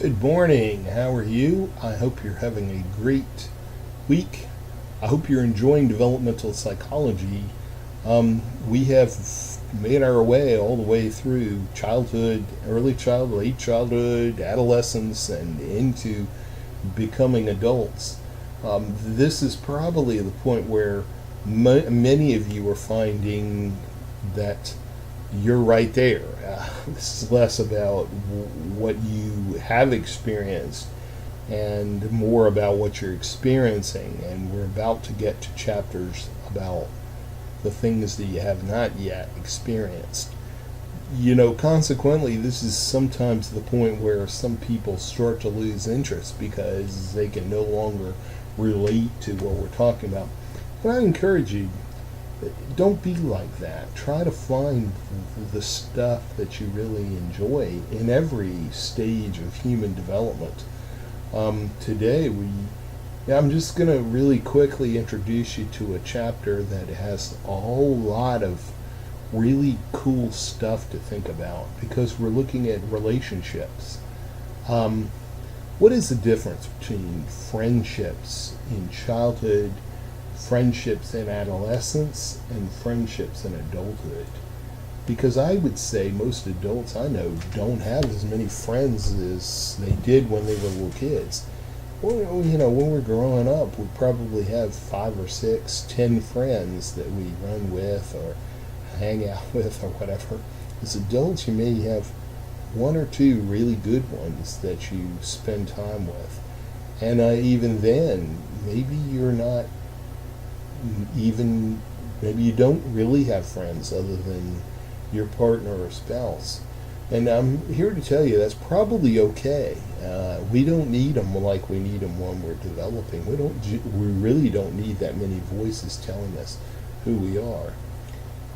Good morning. How are you? I hope you're having a great week. I hope you're enjoying developmental psychology. We have made our way all the way through childhood, early childhood, late childhood, adolescence, and into becoming adults. This is probably the point where many of you are finding that you're right there. This is less about what you have experienced and more about what you're experiencing. And we're about to get to chapters about the things that you have not yet experienced. Consequently, this is sometimes the point where some people start to lose interest because they can no longer relate to what we're talking about. And I encourage you, don't be like that. Try to find the stuff that you really enjoy in every stage of human development. Today, I'm just going to really quickly introduce you to a chapter that has a whole lot of really cool stuff to think about because we're looking at relationships. What is the difference between friendships in childhood, friendships in adolescence, and friendships in adulthood? Because I would say most adults I know don't have as many friends as they did when they were little kids. Well, when we're growing up, we probably have 5 or 6, 10 friends that we run with or hang out with or whatever. As adults, you may have 1 or 2 really good ones that you spend time with. And even then, maybe you're not even, maybe you don't really have friends other than your partner or spouse. And I'm here to tell you that's probably okay. We don't need them like we need them when we're developing. We really don't need that many voices telling us who we are.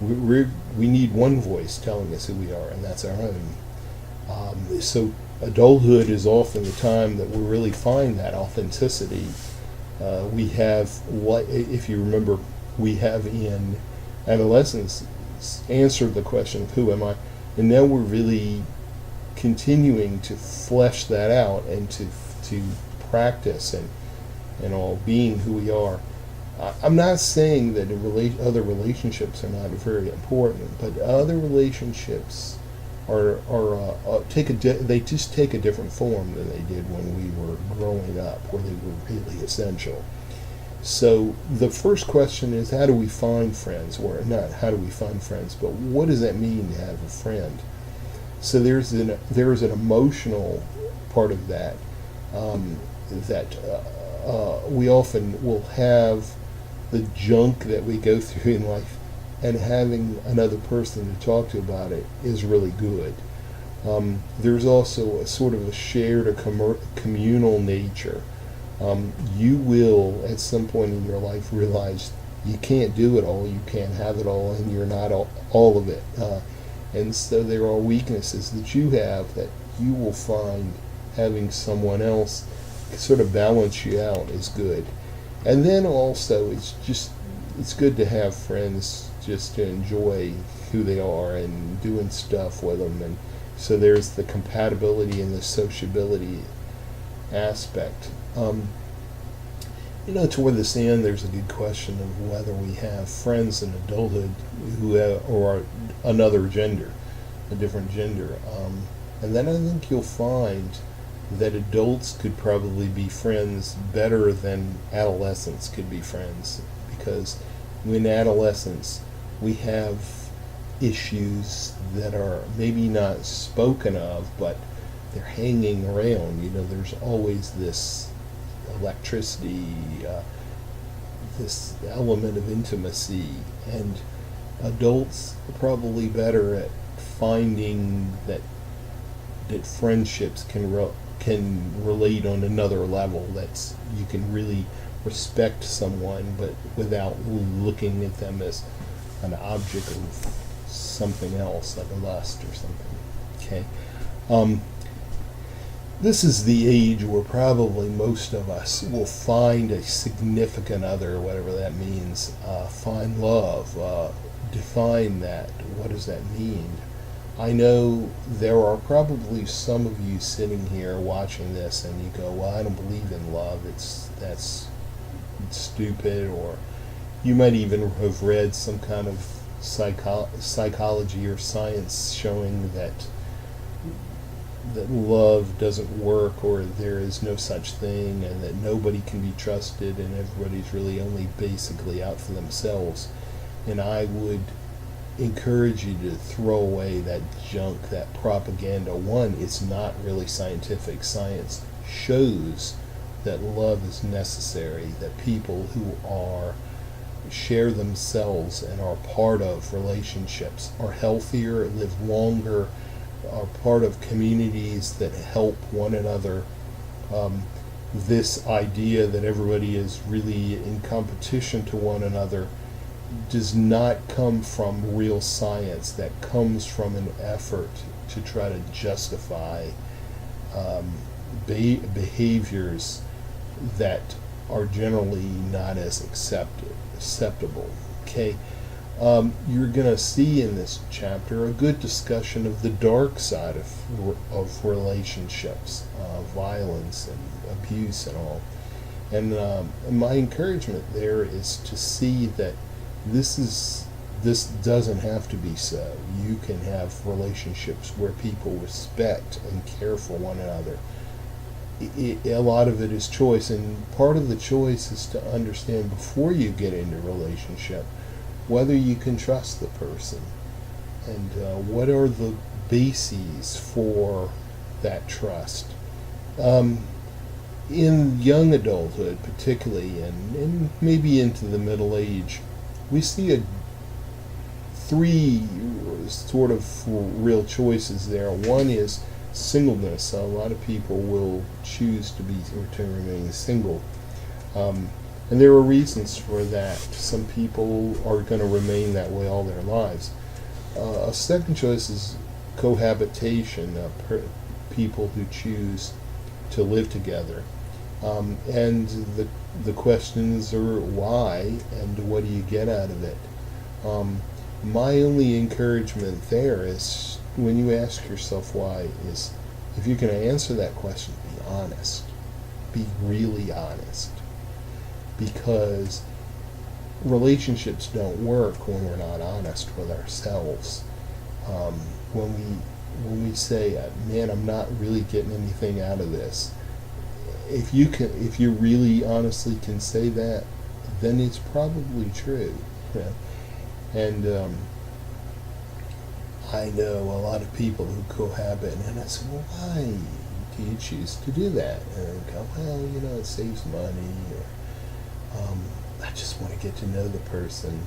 We need one voice telling us who we are, and that's our own. So adulthood is often the time that we really find that authenticity. We have, if you remember, we have in adolescence answered the question of who am I, and now we're really continuing to flesh that out and to practice and all being who we are. I'm not saying that other relationships are not very important, but other relationships they just take a different form than they did when we were growing up, where they were really essential. So the first question is, how do we find friends? Or not how do we find friends, but what does that mean to have a friend? So there's an emotional part of that, we often will have the junk that we go through in life, and having another person to talk to about it is really good. There's also a sort of a shared or communal nature. You will, at some point in your life, realize you can't do it all, you can't have it all, and you're not all of it. And so there are weaknesses that you have that you will find having someone else sort of balance you out is good. And then also, it's good to have friends just to enjoy who they are and doing stuff with them. And so there's the compatibility and the sociability aspect. Toward this end, there's a good question of whether we have friends in adulthood or another gender, a different gender. And then I think you'll find that adults could probably be friends better than adolescents could be friends, because in adolescence we have issues that are maybe not spoken of, but they're hanging around. There's always this electricity, this element of intimacy, and adults are probably better at finding that friendships can relate on another level. That's, you can really respect someone, but without looking at them as an object of something else, like a lust or something. Okay. This is the age where probably most of us will find a significant other, whatever that means, find love, define that. What does that mean? I know there are probably some of you sitting here watching this and you go, well, I don't believe in love. That's stupid. Or you might even have read some kind of psychology or science showing that love doesn't work, or there is no such thing, and that nobody can be trusted, and everybody's really only basically out for themselves. And I would encourage you to throw away that junk, that propaganda. One, it's not really scientific. Science shows that love is necessary, that people who share themselves and are part of relationships are healthier, live longer, are part of communities that help one another. This idea that everybody is really in competition to one another does not come from real science. That comes from an effort to try to justify behaviors that are generally not as acceptable. Okay. You're going to see in this chapter a good discussion of the dark side of relationships, violence and abuse and all. And my encouragement there is to see that this doesn't have to be so. You can have relationships where people respect and care for one another. A lot of it is choice, and part of the choice is to understand before you get into a relationship whether you can trust the person, and what are the bases for that trust. In young adulthood particularly, and maybe into the middle age, we see three sort of real choices there. One is singleness. A lot of people will choose to remain single. And there are reasons for that. Some people are going to remain that way all their lives. A second choice is cohabitation, people who choose to live together. And the questions are why and what do you get out of it. My only encouragement there is, when you ask yourself why, is if you can answer that question, be honest. Be really honest. Because relationships don't work when we're not honest with ourselves. When we say, man, I'm not really getting anything out of this, if you really honestly can say that, then it's probably true. Yeah. And I know a lot of people who cohabit, and I say, well, why do you choose to do that? And I go, well, it saves money, or I just want to get to know the person,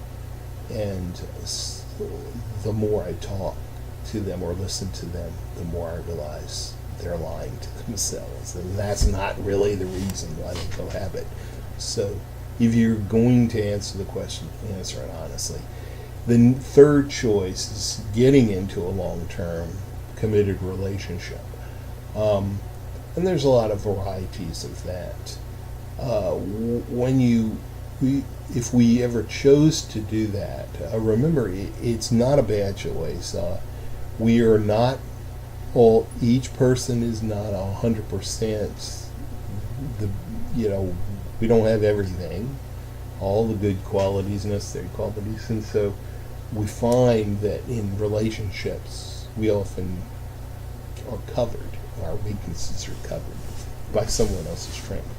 and the more I talk to them or listen to them, the more I realize they're lying to themselves, and that's not really the reason why they cohabit. So if you're going to answer the question, answer it honestly. The third choice is getting into a long-term committed relationship, and there's a lot of varieties of that. If we ever chose to do that, remember, it's not a bad choice. We are not each person is not 100%. We don't have everything, all the good qualities, necessary qualities, and so we find that in relationships we often are covered. Our weaknesses are covered by someone else's strength.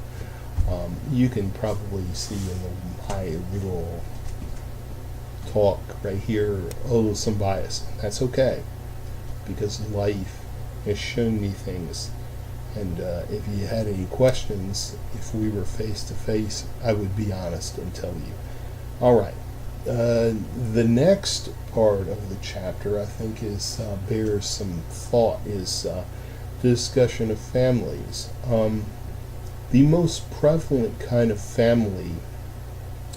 You can probably see in my little talk right here, some bias. That's okay, because life has shown me things. And if you had any questions, if we were face to face, I would be honest and tell you. All right. The next part of the chapter, I think, bears some thought, is the discussion of families. The most prevalent kind of family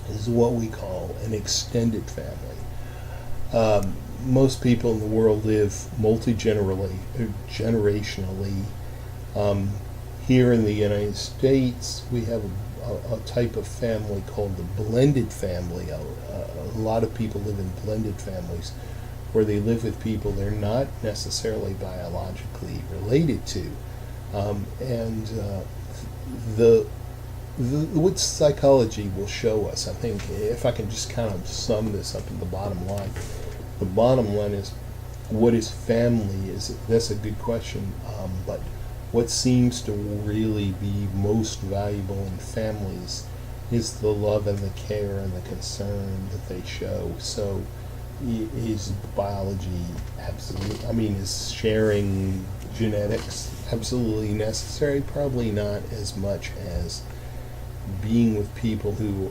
is what we call an extended family. Most people in the world live multi-generationally. Here in the United States, we have a type of family called the blended family. A lot of people live in blended families, where they live with people they're not necessarily biologically related to. And what psychology will show us, I think, if I can just kind of sum this up in the bottom line is, what is family? That's a good question, but what seems to really be most valuable in families is the love and the care and the concern that they show. So is biology absolutely, I mean, is sharing genetics absolutely necessary? Probably not as much as being with people who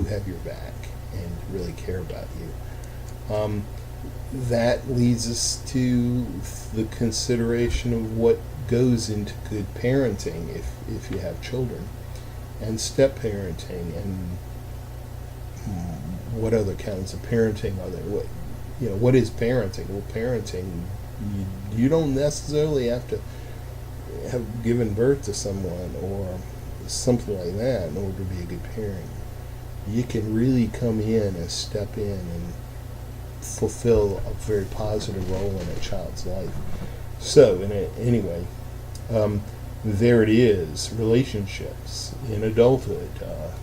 have your back and really care about you. That leads us to the consideration of what goes into good parenting if you have children, and step parenting, and what other kinds of parenting are there? What is parenting? Well, parenting, you don't necessarily have to have given birth to someone or something like that in order to be a good parent. You can really come in and step in and fulfill a very positive role in a child's life. So, anyway, there it is, relationships in adulthood.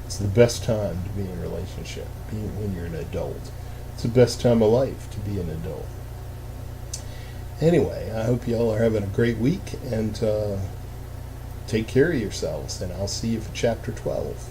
It's the best time to be in a relationship, when you're an adult. It's the best time of life to be an adult. Anyway, I hope you all are having a great week, and take care of yourselves, and I'll see you for chapter 12.